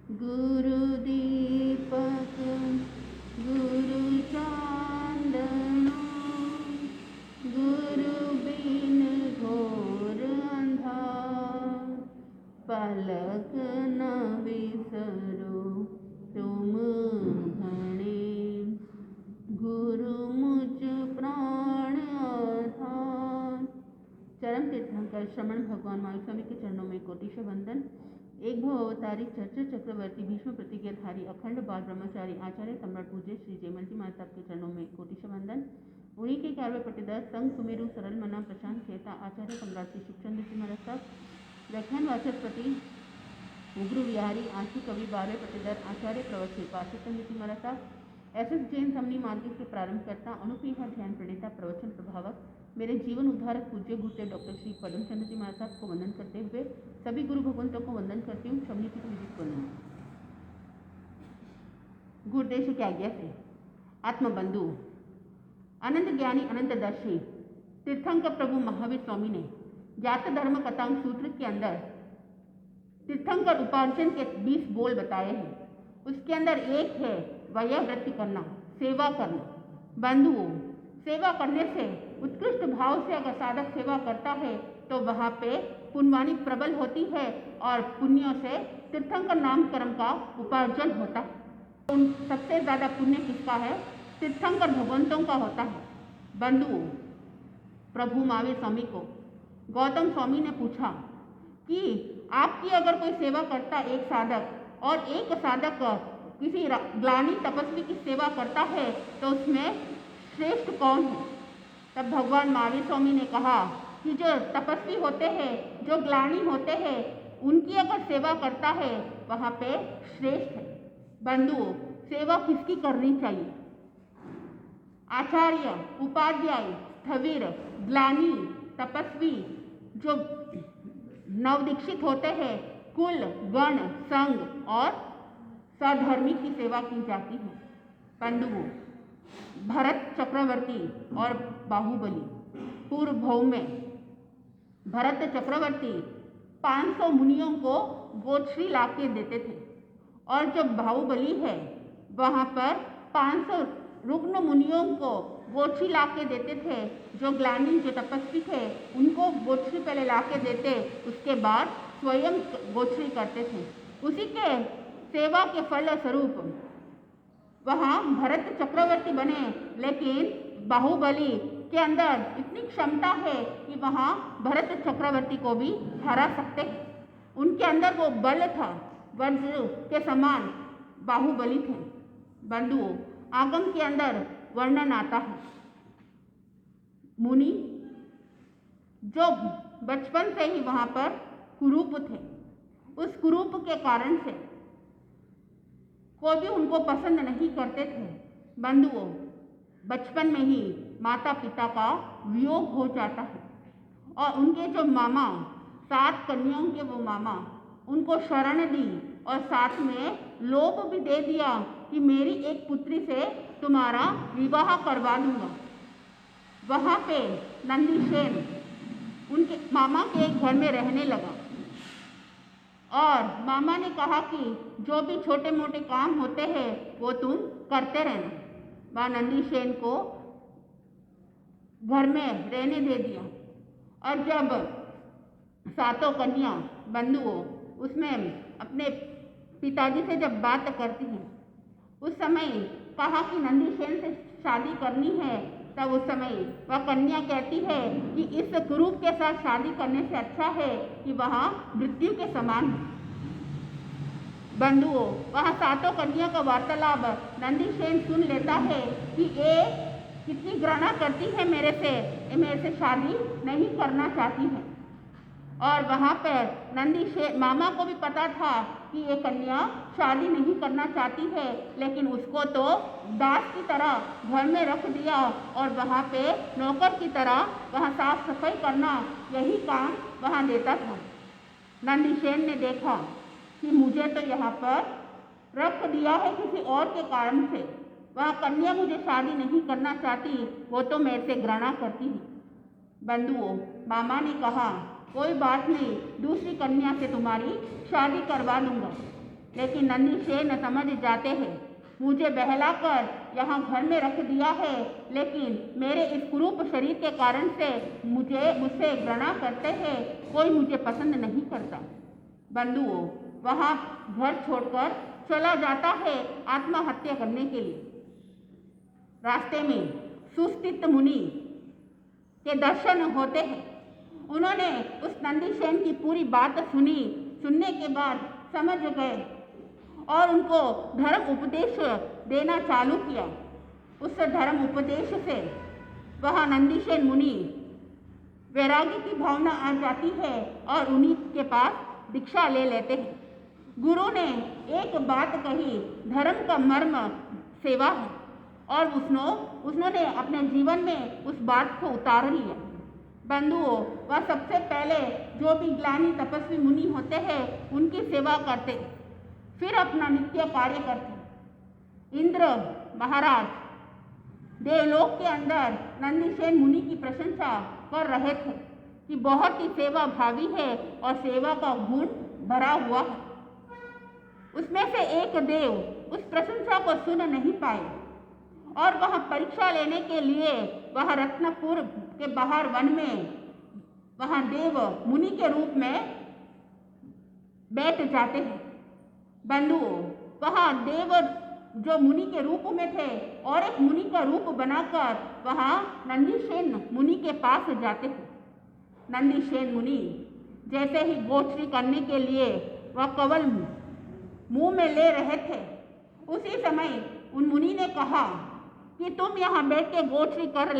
गुरु दीपक गुरु चांदना, गुरु बिन घोर अंधार। पलक न बिसरो तुम घणे, गुरु मुझ प्राण आधार। चरम तीर्थंकर श्रमण भगवान महावीर स्वामी के चरणों में कोटिश वंदन। एक भव अवतारी चर्चा चक्रवर्ती भीष्म प्रतिज्ञाधारी अखंड बाल ब्रह्मचारी आचार्य सम्राट पूज्य श्री जयमल जी महाराज साहब के चरणों में कोटिश वंदन। उन्हीं के 11वें पट्टीदार संघ सुमेरु सरल मना प्रशांत खेता आचार्य सम्राट श्री सुखचंद्र जी महाराज साहब। व्याख्यान वाचस्पति उग्र विहारी आंसू कवि 12वें पट्टीदार आचार्य प्रवचन पार्थिचंद्र जी महाराज साहब। एस जैन समनी मार्ग के प्रारंभकर्ता अनुपीहा ध्यान प्रणेता प्रवचन प्रभावक मेरे जीवन उद्धारक पूज्य गुरुदेव डॉक्टर श्री पदमचंद्र जी महाराज साहब को वंदन करते हुए सभी गुरु भगवंतों को वंदन करती हूँ। शमनी की विदित वंदन। गुरुदेव की आज्ञा से आत्मबंधु अनंत ज्ञानी अनंतदर्शी तीर्थंकर प्रभु महावीर स्वामी ने जात धर्म कथांग सूत्र के अंदर तीर्थंकर उपार्जन के 20 बोल बताए हैं। उसके अंदर एक है वयोवृत्ति करना, सेवा करना। बंधुओं, सेवा करने से उत्कृष्ट भाव से अगर साधक सेवा करता है तो वहाँ पे पुण्यवाणी प्रबल होती है और पुण्यों से तीर्थंकर नाम कर्म का उपार्जन होता है। सबसे ज़्यादा पुण्य किसका है? तीर्थंकर भगवंतों का होता है। बंधुओं, प्रभु महावीर स्वामी को गौतम स्वामी ने पूछा कि आपकी अगर कोई सेवा करता एक साधक और एक साधक किसी ग्लानी तपस्वी की सेवा करता है तो उसमें श्रेष्ठ कौन है? तब भगवान महावीर स्वामी ने कहा कि जो तपस्वी होते हैं, जो ग्लानी होते हैं, उनकी अगर सेवा करता है वहाँ पे श्रेष्ठ है। बंधुओं, सेवा किसकी करनी चाहिए? आचार्य, उपाध्याय, स्थविर, ग्लानी, तपस्वी, जो नवदीक्षित होते हैं, कुल, गण, संघ और सधर्मी की सेवा की जाती है। बंधुओं, भरत चक्रवर्ती और बाहुबली पूर्व भव में भरत चक्रवर्ती 500 मुनियों को गोश्री ला के देते थे और जो बाहुबली है वहाँ पर 500 रुग्ण मुनियों को गोश्री ला के देते थे। जो ग्लानी, जो तपस्वी थे, उनको गोश्री पहले ला के देते, उसके बाद स्वयं गोश्री करते थे। उसी के सेवा के फल स्वरूप वहाँ भरत चक्रवर्ती बने, लेकिन बाहुबली के अंदर इतनी क्षमता है कि वहाँ भरत चक्रवर्ती को भी हरा सकते हैं। उनके अंदर वो बल था, वज्र के समान बाहुबली थे। बंधुओं, आगम के अंदर वर्णन आता है मुनि जो बचपन से ही वहाँ पर कुरूप थे, उस कुरूप के कारण से कोई भी उनको पसंद नहीं करते थे। बंधुओं, बचपन में ही माता पिता का वियोग हो जाता है और उनके जो मामा, 7 कन्याओं के वो मामा, उनको शरण दी और साथ में लोभ भी दे दिया कि मेरी एक पुत्री से तुम्हारा विवाह करवा दूंगा। वहाँ पे नंदीसेन उनके मामा के घर में रहने लगा और मामा ने कहा कि जो भी छोटे मोटे काम होते हैं वो तुम करते रहना। वह नंदीसेन को घर में रहने दे दिया और जब 7 कन्या बंधुओं उसमें अपने पिताजी से जब बात करती हैं, उस समय कहा कि नंदीसेन से शादी करनी है, तब उस समय वह कन्या कहती है कि इस कुरूप के साथ शादी करने से अच्छा है कि वहाँ मृत्यु के समान है। बंधुओं, वहाँ 7 कन्या का वार्तालाप नंदीसेन सुन लेता है कि ये कितनी घृणा करती है मेरे से, ये मेरे से शादी नहीं करना चाहती है। और वहाँ पर नंदीसेन मामा को भी पता था कि ये कन्या शादी नहीं करना चाहती है, लेकिन उसको तो दास की तरह घर में रख दिया और वहाँ पे नौकर की तरह वहाँ साफ सफाई करना, यही काम वहाँ देता था। नंदीसेन ने देखा कि मुझे तो यहाँ पर रख दिया है किसी और के कारण से, वह कन्या मुझे शादी नहीं करना चाहती, वो तो मेरे से घृणा करती है। बंधुओं, मामा ने कहा कोई बात नहीं, दूसरी कन्या से तुम्हारी शादी करवा दूंगा। लेकिन नंदीसेन समझ जाते हैं, मुझे बहलाकर यहाँ घर में रख दिया है, लेकिन मेरे इस कुरूप शरीर के कारण से मुझसे घृणा करते हैं, कोई मुझे पसंद नहीं करता। बंधुओं, वहाँ घर छोड़कर चला जाता है आत्महत्या करने के लिए। रास्ते में सुस्थित मुनि के दर्शन होते हैं। उन्होंने उस नंदीसेन की पूरी बात सुनी। सुनने के बाद समझ गए और उनको धर्म उपदेश देना चालू किया। उस धर्म उपदेश से वह नंदीसेन मुनि वैराग्य की भावना आ जाती है और उन्हीं के पास दीक्षा ले लेते हैं। गुरु ने एक बात कही, धर्म का मर्म सेवा है, और उन्होंने अपने जीवन में उस बात को उतार लिया। बंधुओं, वह सबसे पहले जो भी ज्ञानी तपस्वी मुनि होते हैं उनकी सेवा करते, फिर अपना नित्य कार्य करते। इंद्र महाराज देवलोक के अंदर नंदीसेन मुनि की प्रशंसा कर रहे थे कि बहुत ही सेवा भावी है और सेवा का गुण भरा हुआ है। उसमें से एक देव उस प्रशंसा को सुन नहीं पाए और वह परीक्षा लेने के लिए वह रत्नपुर के बाहर वन में वहाँ देव मुनि के रूप में बैठ जाते हैं। बंधुओं, वहाँ देव जो मुनि के रूप में थे और एक मुनि का रूप बनाकर वहाँ नंदीसेन मुनि के पास जाते हैं। नंदीसेन मुनि जैसे ही गोचरी करने के लिए वह कवल मुंह में ले रहे थे, उसी समय उन मुनि ने कहा कि तुम यहाँ बैठ के गोचरी कर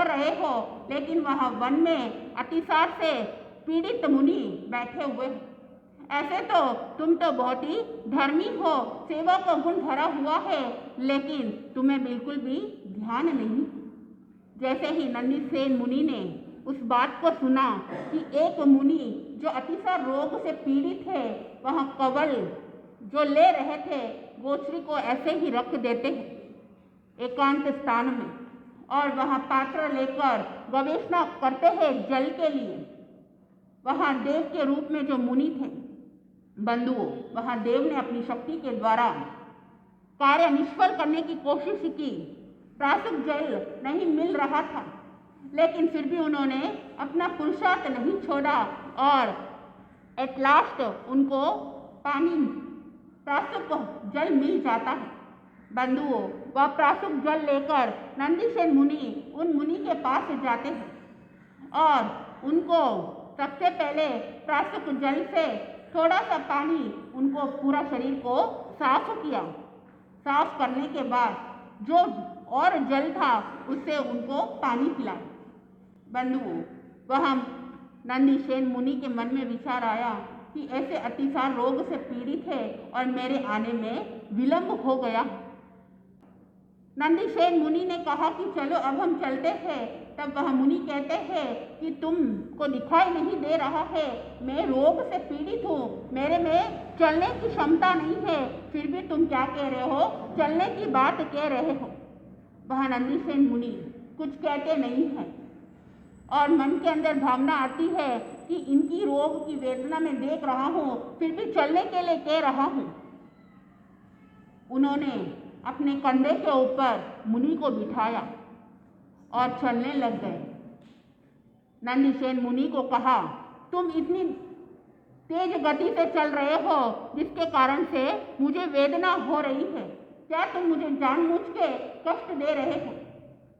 रहे हो, लेकिन वहाँ वन में अतिसार से पीड़ित मुनि बैठे हुए हैं। ऐसे तो तुम तो बहुत ही धर्मी हो, सेवा का गुण भरा हुआ है, लेकिन तुम्हें बिल्कुल भी ध्यान नहीं। जैसे ही नंदीसेन मुनि ने उस बात को सुना कि एक मुनि जो अतिसार रोग से पीड़ित है, वह कवल जो ले रहे थे गोचरी को ऐसे ही रख देते हैं एकांत स्थान में, और वहाँ पात्र लेकर गवेषणा करते हैं जल के लिए। वहाँ देव के रूप में जो मुनि थे, बंधुओं, वहाँ देव ने अपनी शक्ति के द्वारा कार्य निष्फल करने की कोशिश की। प्रासुक जल नहीं मिल रहा था, लेकिन फिर भी उन्होंने अपना पुरुषार्थ नहीं छोड़ा और एट लास्ट उनको प्रासुक जल मिल जाता है। बंधुओं, वह प्रासुक जल लेकर नंदीसेन मुनि उन मुनि के पास जाते हैं और उनको सबसे पहले प्रासुक जल से थोड़ा सा पानी उनको पूरा शरीर को साफ किया। साफ करने के बाद जो और जल था उससे उनको पानी पिलाया। बंधुओं, वह नंदीसेन मुनि के मन में विचार आया कि ऐसे अतिसार रोग से पीड़ित है और मेरे आने में विलंब हो गया। नंदीसेन मुनि ने कहा कि चलो अब हम चलते हैं। तब वह मुनि कहते हैं कि तुमको दिखाई नहीं दे रहा है, मैं रोग से पीड़ित हूँ, मेरे में चलने की क्षमता नहीं है, फिर भी तुम क्या कह रहे हो, चलने की बात कह रहे हो। वह नंदीसेन मुनि कुछ कहते नहीं हैं और मन के अंदर भावना आती है कि इनकी रोग की वेदना में देख रहा हूँ, फिर भी चलने के लिए कह रहा हूँ। उन्होंने अपने कंधे के ऊपर मुनि को बिठाया और चलने लग गए। नंदीसेन मुनि को कहा, तुम इतनी तेज गति से चल रहे हो जिसके कारण से मुझे वेदना हो रही है, क्या तुम मुझे जानबूझ के कष्ट दे रहे हो?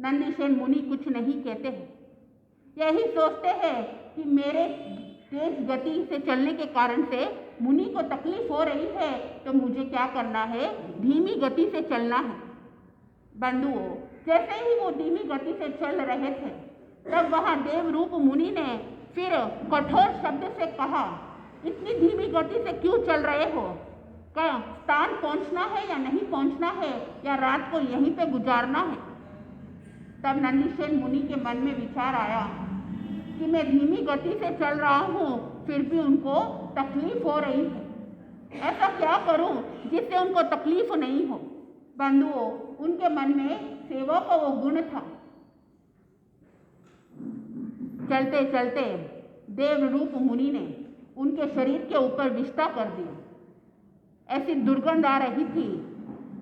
नंदीसेन मुनि कुछ नहीं कहते हैं, यही सोचते हैं कि मेरे तेज गति से चलने के कारण से मुनि को तकलीफ हो रही है, तो मुझे क्या करना है, धीमी गति से चलना है। बंधुओं, जैसे ही वो धीमी गति से चल रहे थे, तब वहाँ देवरूप मुनि ने फिर कठोर शब्द से कहा, इतनी धीमी गति से क्यों चल रहे हो? क्या स्थान पहुँचना है या नहीं पहुँचना है, या रात को यहीं पे गुजारना है? तब नंदीसेन मुनि के मन में विचार आया कि मैं धीमी गति से चल रहा हूँ, फिर भी उनको तकलीफ हो रही है, ऐसा क्या करूँ जिससे उनको तकलीफ नहीं हो? बंधुओं, उनके मन में सेवा का वो गुण था। चलते चलते देव रूप मुनि ने उनके शरीर के ऊपर विष्ठा कर दी। ऐसी दुर्गंध आ रही थी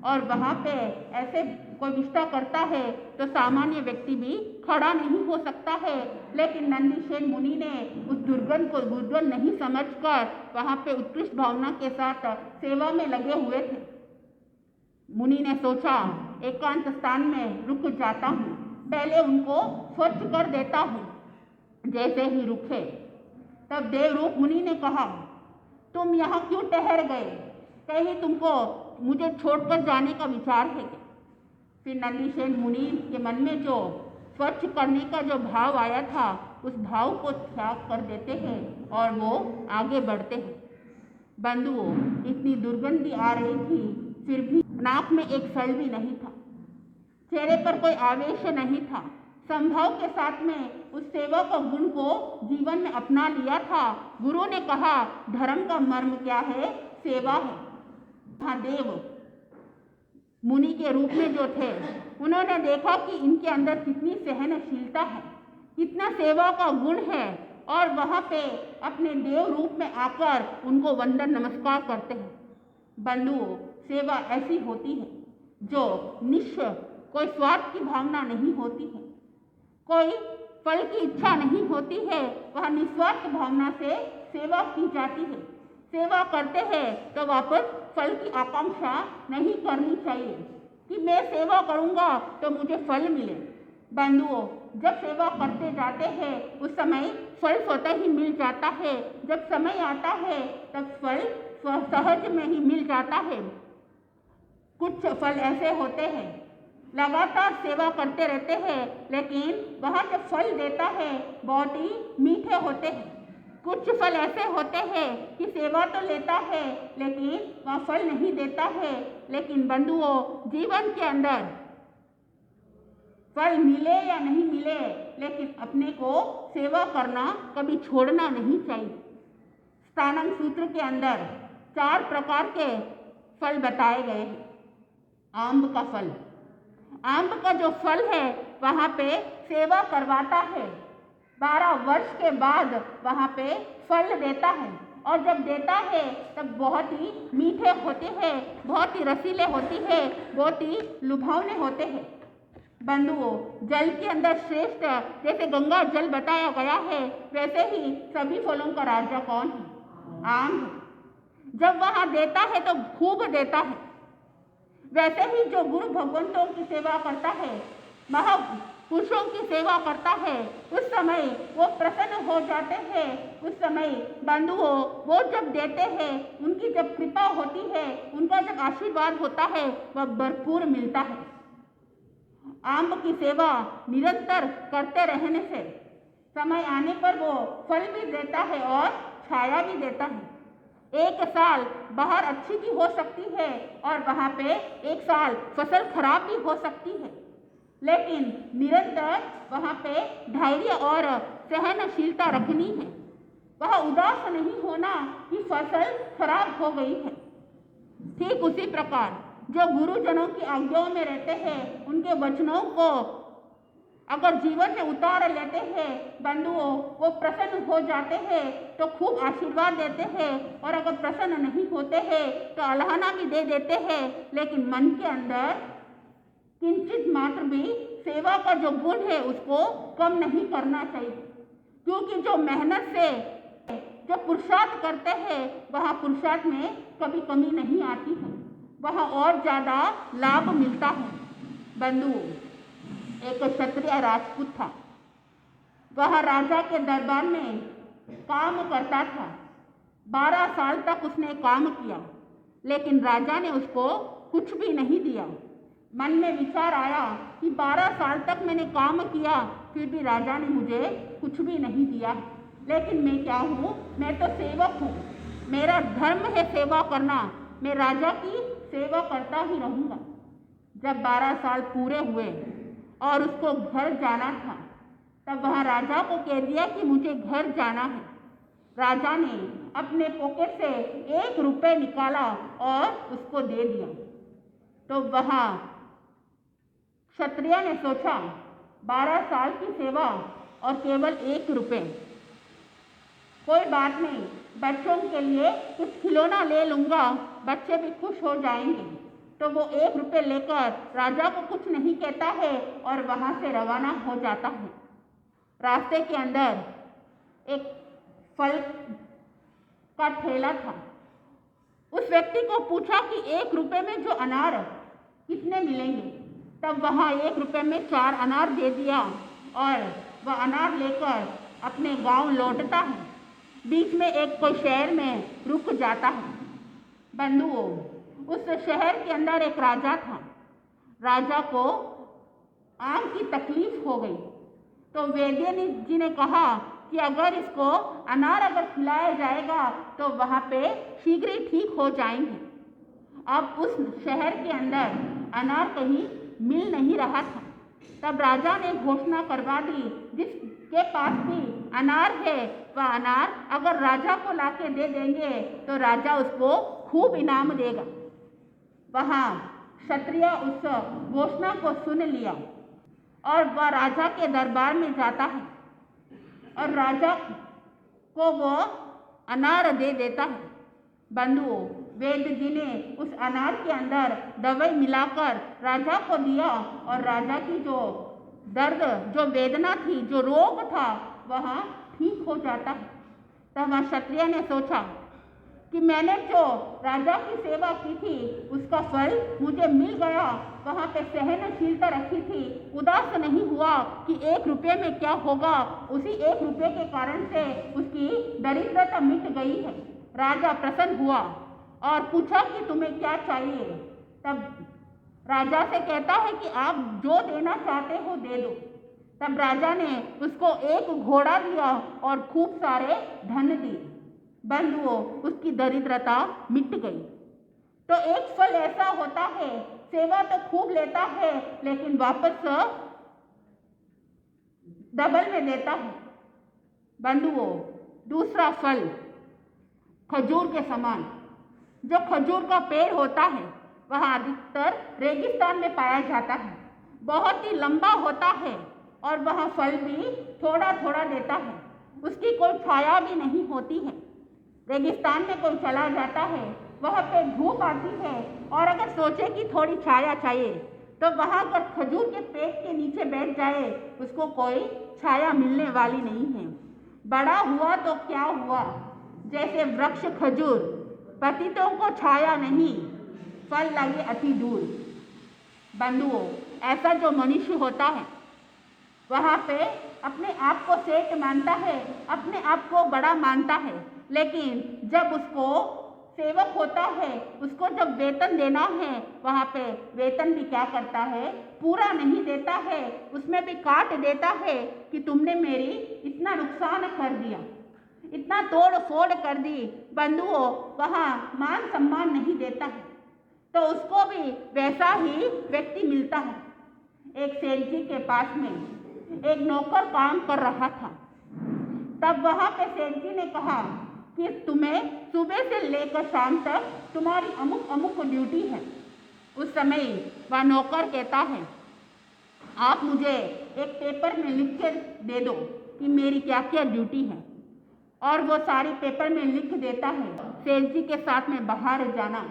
और वहाँ पे ऐसे कोई विष्टा करता है तो सामान्य व्यक्ति भी खड़ा नहीं हो सकता है। लेकिन नंदीसेन मुनि ने उस दुर्गंध को दुर्गंध नहीं समझकर वहाँ पे उत्कृष्ट भावना के साथ सेवा में लगे हुए थे। मुनि ने सोचा एकांत स्थान में रुक जाता हूँ, पहले उनको स्वच्छ कर देता हूँ। जैसे ही रुके तब देवरूप मुनि ने कहा, तुम यहाँ क्यों ठहर गए? कहीं तुमको मुझे छोड़कर जाने का विचार है क्या? फिर नंदीसेन मुनि के मन में जो स्वच्छ करने का जो भाव आया था उस भाव को त्याग कर देते हैं और वो आगे बढ़ते हैं। बंधुओं, इतनी दुर्गंधी आ रही थी फिर भी नाक में एक सल भी नहीं था, चेहरे पर कोई आवेश नहीं था। संभव के साथ में उस सेवा का गुण को जीवन में अपना लिया था। गुरु ने कहा धर्म का मर्म क्या है? सेवा है। महादेव मुनि के रूप में जो थे उन्होंने देखा कि इनके अंदर कितनी सहनशीलता है, कितना सेवा का गुण है और वहाँ पे अपने देव रूप में आकर उनको वंदन नमस्कार करते हैं। बंधुओं, सेवा ऐसी होती है जो कोई स्वार्थ की भावना नहीं होती है, कोई फल की इच्छा नहीं होती है, वह निस्वार्थ भावना से सेवा की जाती है। सेवा करते हैं तो वापस फल की आकांक्षा नहीं करनी चाहिए कि मैं सेवा करूंगा तो मुझे फल मिले। बंधुओं, जब सेवा करते जाते हैं उस समय फल स्वतः ही मिल जाता है। जब समय आता है तब फल सहज में ही मिल जाता है। कुछ फल ऐसे होते हैं लगातार सेवा करते रहते हैं लेकिन वहाँ जब फल देता है बहुत ही मीठे होते हैं। कुछ फल ऐसे होते हैं कि सेवा तो लेता है लेकिन वह फल नहीं देता है। लेकिन बंधुओं, जीवन के अंदर फल मिले या नहीं मिले लेकिन अपने को सेवा करना कभी छोड़ना नहीं चाहिए। स्थानम सूत्र के अंदर 4 प्रकार के फल बताए गए हैं। आम्ब का फल, आम्ब का जो फल है वहाँ पे सेवा करवाता है, 12 वर्ष के बाद वहाँ पे फल देता है और जब देता है तब बहुत ही मीठे होते हैं, बहुत ही रसीले होती है, बहुत ही लुभावने होते हैं। बंधुओं, जल के अंदर श्रेष्ठ जैसे गंगा जल बताया गया है वैसे ही सभी फलों का राजा कौन है? आम। जब वहाँ देता है तो खूब देता है। वैसे ही जो गुरु भगवंतों की सेवा करता है, महापुरुषों की सेवा करता है, उस समय वो प्रसन्न हो जाते हैं। उस समय बंधुओं, वो जब देते हैं, उनकी जब कृपा होती है, उनका जब आशीर्वाद होता है वह भरपूर मिलता है। आम्ब की सेवा निरंतर करते रहने से समय आने पर वो फल भी देता है और छाया भी देता है। एक साल बाहर अच्छी भी हो सकती है और वहाँ पे एक साल फसल खराब भी हो सकती है, लेकिन निरंतर वहाँ पे धैर्य और सहनशीलता रखनी है। वह उदास नहीं होना कि फसल खराब हो गई है। ठीक उसी प्रकार जो गुरुजनों की आज्ञाओं में रहते हैं, उनके वचनों को अगर जीवन में उतार लेते हैं बंधुओं, वो प्रसन्न हो जाते हैं तो खूब आशीर्वाद देते हैं और अगर प्रसन्न नहीं होते हैं तो अल्हाना भी दे देते हैं। लेकिन मन के अंदर किंचित मात्र भी सेवा का जो गुण है उसको कम नहीं करना चाहिए, क्योंकि जो मेहनत से जो पुरुषार्थ करते हैं वहाँ पुरुषार्थ में कभी कमी नहीं आती है, वहाँ और ज़्यादा लाभ मिलता है। बंधुओं, एक क्षत्रिय राजपूत था, वह राजा के दरबार में काम करता था। 12 साल तक उसने काम किया लेकिन राजा ने उसको कुछ भी नहीं दिया। मन में विचार आया कि 12 साल तक मैंने काम किया फिर भी राजा ने मुझे कुछ भी नहीं दिया, लेकिन मैं क्या हूँ? मैं तो सेवक हूँ, मेरा धर्म है सेवा करना, मैं राजा की सेवा करता ही रहूँगा। जब 12 साल पूरे हुए और उसको घर जाना था तब वह राजा को कह दिया कि मुझे घर जाना है। राजा ने अपने पॉकेट से 1 रुपये निकाला और उसको दे दिया। तो वह क्षत्रिय ने सोचा 12 साल की सेवा और केवल 1 रुपये, कोई बात नहीं, बच्चों के लिए कुछ खिलौना ले लूँगा, बच्चे भी खुश हो जाएंगे। तो वो 1 रुपये लेकर राजा को कुछ नहीं कहता है और वहाँ से रवाना हो जाता है। रास्ते के अंदर एक फल का ठेला था। उस व्यक्ति को पूछा कि 1 रुपये में जो अनार कितने मिलेंगे। तब वहाँ 1 रुपये में 4 अनार दे दिया और वह अनार लेकर अपने गांव लौटता है। बीच में एक कोई शहर में रुक जाता है। बंधुओं, उस शहर के अंदर एक राजा था। राजा को आम की तकलीफ हो गई, तो वैद्य जी ने कहा कि अगर इसको अनार अगर खिलाया जाएगा तो वहाँ पे शीघ्र ही ठीक हो जाएंगे। अब उस शहर के अंदर अनार कहीं मिल नहीं रहा था। तब राजा ने घोषणा करवा दी, जिसके पास भी अनार है वह अनार अगर राजा को लाके दे देंगे तो राजा उसको खूब इनाम देगा। वहाँ क्षत्रिय उस घोषणा को सुन लिया और वह राजा के दरबार में जाता है और राजा को वो अनार दे देता है। बंधुओं, वैद्य जी ने उस अनार के अंदर दवाई मिलाकर राजा को दिया और राजा की जो दर्द, जो वेदना थी, जो रोग था, वह ठीक हो जाता है। तब वह क्षत्रिय ने सोचा कि मैंने जो राजा की सेवा की थी उसका फल मुझे मिल गया। वहाँ पे सहनशीलता रखी थी, उदास नहीं हुआ कि 1 रुपये में क्या होगा। उसी 1 रुपये के कारण से उसकी दरिद्रता मिट गई है। राजा प्रसन्न हुआ और पूछा कि तुम्हें क्या चाहिए। तब राजा से कहता है कि आप जो देना चाहते हो दे दो। तब राजा ने उसको एक घोड़ा दिया और खूब सारे धन दिए। बंधुओं, उसकी दरिद्रता मिट गई। तो एक फल ऐसा होता है, सेवा तो खूब लेता है लेकिन वापस डबल में देता है। बंधुओं, दूसरा फल खजूर के समान। जो खजूर का पेड़ होता है वह अधिकतर रेगिस्तान में पाया जाता है। बहुत ही लंबा होता है और वह फल भी थोड़ा थोड़ा देता है। उसकी कोई छाया भी नहीं होती है। रेगिस्तान में कोई चला जाता है, वहाँ पे धूप आती है और अगर सोचे कि थोड़ी छाया चाहिए तो वहाँ अगर खजूर के पेड़ के नीचे बैठ जाए उसको कोई छाया मिलने वाली नहीं है। बड़ा हुआ तो क्या हुआ, जैसे वृक्ष खजूर, पतितों को छाया नहीं, फल लगे अति दूर। बंधुओं, ऐसा जो मनुष्य होता है वहाँ पे अपने आप को सेठ मानता है, अपने आप को बड़ा मानता है, लेकिन जब उसको सेवक होता है, उसको जब वेतन देना है, वहाँ पे वेतन भी क्या करता है, पूरा नहीं देता है, उसमें भी काट देता है कि तुमने मेरी इतना नुकसान कर दिया, इतना तोड़ फोड़ कर दी। बंधुओं, वहाँ मान सम्मान नहीं देता है, तो उसको भी वैसा ही व्यक्ति मिलता है। एक सेठ जी के पास में एक नौकर काम कर रहा था। तब वहाँ पे सेठ जी ने कहा कि तुम्हें सुबह से लेकर शाम तक तुम्हारी अमुक अमुक ड्यूटी है। उस समय वह नौकर कहता है, आप मुझे एक पेपर में लिख के दे दो कि मेरी क्या क्या ड्यूटी है। और वो सारी पेपर में लिख देता है। सेठ जी के साथ में बाहर जाना,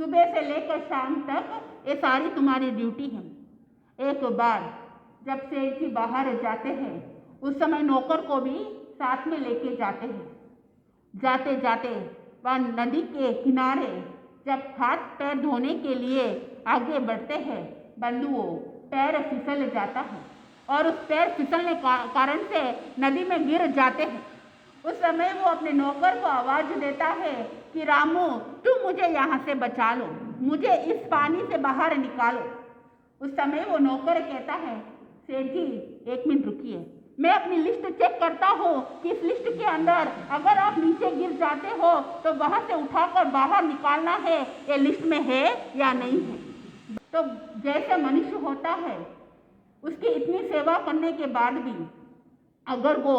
सुबह से लेकर शाम तक ये सारी तुम्हारी ड्यूटी है। एक बार जब सेठ जी बाहर जाते हैं उस समय नौकर को भी साथ में लेके जाते हैं। जाते जाते वह नदी के किनारे जब हाथ पैर धोने के लिए आगे बढ़ते हैं, बंधुओं, पैर फिसल जाता है और उस पैर फिसलने कारण से नदी में गिर जाते हैं। उस समय वो अपने नौकर को आवाज़ देता है कि रामू, तुम मुझे यहाँ से बचा लो, मुझे इस पानी से बाहर निकालो। उस समय वो नौकर कहता है, सेठ जी 1 मिनट रुकिए, मैं अपनी लिस्ट चेक करता हूँ कि इस लिस्ट के अंदर अगर आप नीचे गिर जाते हो तो वहाँ से उठाकर बाहर निकालना है, ये लिस्ट में है या नहीं है। तो जैसे मनुष्य होता है, उसकी इतनी सेवा करने के बाद भी अगर वो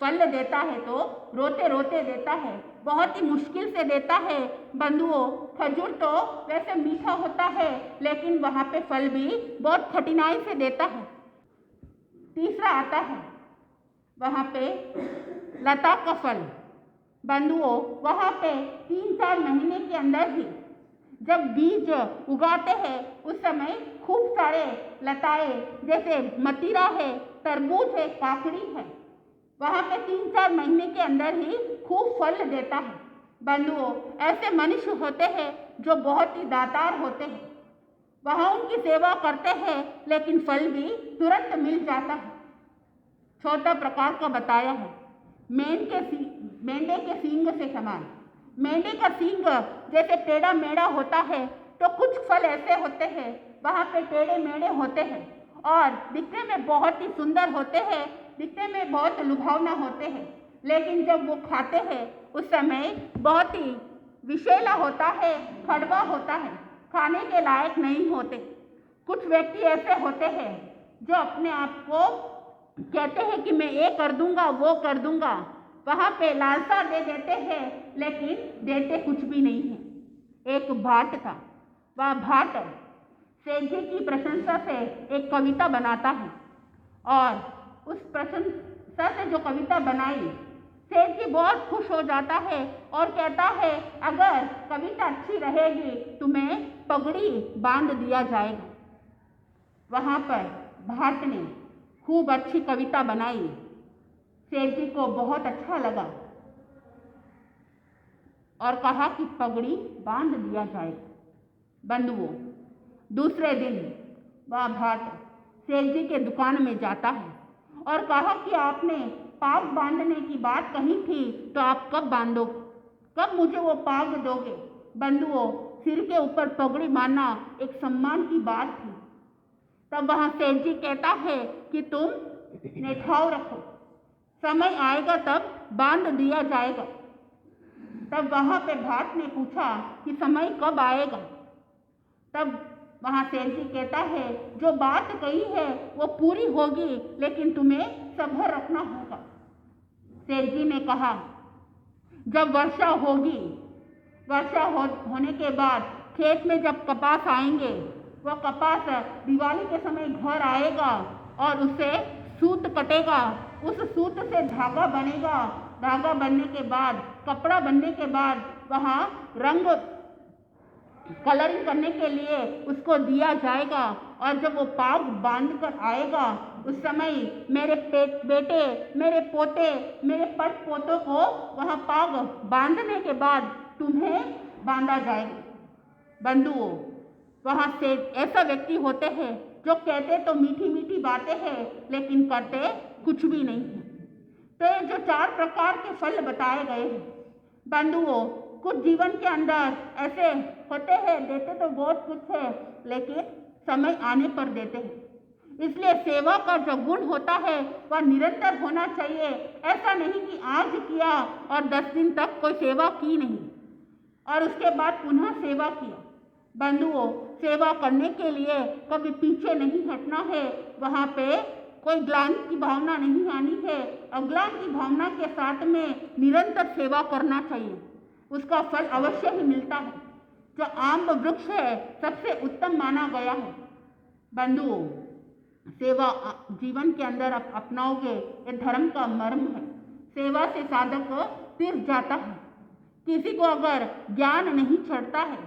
फल देता है तो रोते रोते देता है, बहुत ही मुश्किल से देता है। बंधुओं, खजूर तो वैसे मीठा होता है लेकिन वहाँ पे फल भी बहुत कठिनाई से देता है। तीसरा आता है वहाँ पे लता का फल। बंधुओं, वहाँ पे 3-4 महीने के अंदर ही जब बीज उगाते हैं उस समय खूब सारे लताएं जैसे मतीरा है, तरबूज है, काकड़ी है, वहाँ पे 3-4 महीने के अंदर ही खूब फल देता है। बंधुओं, ऐसे मनुष्य होते हैं जो बहुत ही दातार होते हैं। वहाँ उनकी सेवा करते हैं लेकिन फल भी तुरंत मिल जाता है। छोटा प्रकार का बताया है, मेंढे के सींग से समान। मेंढे का सींग जैसे टेढ़ा मेढ़ा होता है तो कुछ फल ऐसे होते हैं वहाँ पे टेढ़े मेढ़े होते हैं और दिखने में बहुत ही सुंदर होते हैं, दिखने में बहुत लुभावना होते हैं, लेकिन जब वो खाते हैं उस समय बहुत ही विषैला होता है, कड़वा होता है, खाने के लायक नहीं होते। कुछ व्यक्ति ऐसे होते हैं जो अपने आप को कहते हैं कि मैं ये कर दूंगा, वो कर दूंगा, वहाँ पे लालसा दे देते हैं लेकिन देते कुछ भी नहीं है। एक भाट था, वह भाट सेठ जी की प्रशंसा से एक कविता बनाता है और उस प्रशंसा से जो कविता बनाई सेठ जी बहुत खुश हो जाता है और कहता है अगर कविता अच्छी रहेगी तुम्हें पगड़ी बांध दिया जाएगा। वहाँ पर भाट ने खूब अच्छी कविता बनाई, सेठ जी को बहुत अच्छा लगा और कहा कि पगड़ी बांध दिया जाएगा। बंधुओं, दूसरे दिन वह भाट सेठ जी के दुकान में जाता है और कहा कि आपने पाग बांधने की बात कही थी तो आप कब बांधो, कब मुझे वो पाग दोगे। बंधुओं, सिर के ऊपर पगड़ी बांधना एक सम्मान की बात थी। तब वहाँ सेठ जी कहता है कि तुम नेठाव रखो, समय आएगा तब बांध दिया जाएगा। तब वहाँ पे भाट ने पूछा कि समय कब आएगा। तब वहाँ सेठ जी कहता है जो बात कही है वो पूरी होगी लेकिन तुम्हें सब्र रखना होगा। सेठ जी ने कहा जब वर्षा होगी, होने के बाद खेत में जब कपास आएंगे, वह कपास दिवाली के समय घर आएगा और उसे सूत कटेगा, उस सूत से धागा बनेगा, धागा बनने के बाद कपड़ा बनने के बाद वहाँ रंग कलरिंग करने के लिए उसको दिया जाएगा और जब वो पाग बांध कर आएगा उस समय मेरे बेटे, मेरे पोते, मेरे पट पोतों को वहाँ पाग बांधने के बाद तुम्हें बांधा जाएगा। बंधुओं, वहाँ से ऐसा व्यक्ति होते हैं जो कहते तो मीठी मीठी बातें हैं लेकिन करते कुछ भी नहीं है। तो ये जो 4 प्रकार के फल बताए गए हैं बंधुओं, कुछ जीवन के अंदर ऐसे होते हैं, देते तो बहुत कुछ है लेकिन समय आने पर देते हैं। इसलिए सेवा का जो गुण होता है वह निरंतर होना चाहिए। ऐसा नहीं कि आज किया और 10 दिन तक कोई सेवा की नहीं और उसके बाद पुनः सेवा किया। बंधुओं, सेवा करने के लिए कभी पीछे नहीं हटना है, वहाँ पे कोई ग्लानि की भावना नहीं आनी है। अग्लान की भावना के साथ में निरंतर सेवा करना चाहिए, उसका फल अवश्य ही मिलता है। जो आम वृक्ष है सबसे उत्तम माना गया है। बंधुओं, सेवा जीवन के अंदर आप अपनाओगे, ये धर्म का मर्म है। सेवा से साधक तिर जाता है। किसी को अगर ज्ञान नहीं चढ़ता है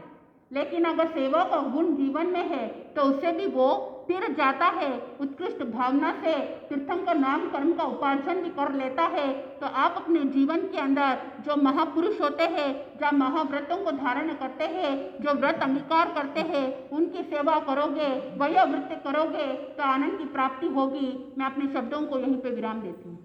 लेकिन अगर सेवा का गुण जीवन में है तो उससे भी वो तिर जाता है, उत्कृष्ट भावना से तीर्थंकर नाम कर्म का उपार्जन भी कर लेता है। तो आप अपने जीवन के अंदर जो महापुरुष होते हैं, जो महाव्रतों को धारण करते हैं, जो व्रत अंगीकार करते हैं, उनकी सेवा करोगे, वही वृत्ति करोगे तो आनंद की प्राप्ति होगी। मैं अपने शब्दों को यहीं पे विराम देती हूँ।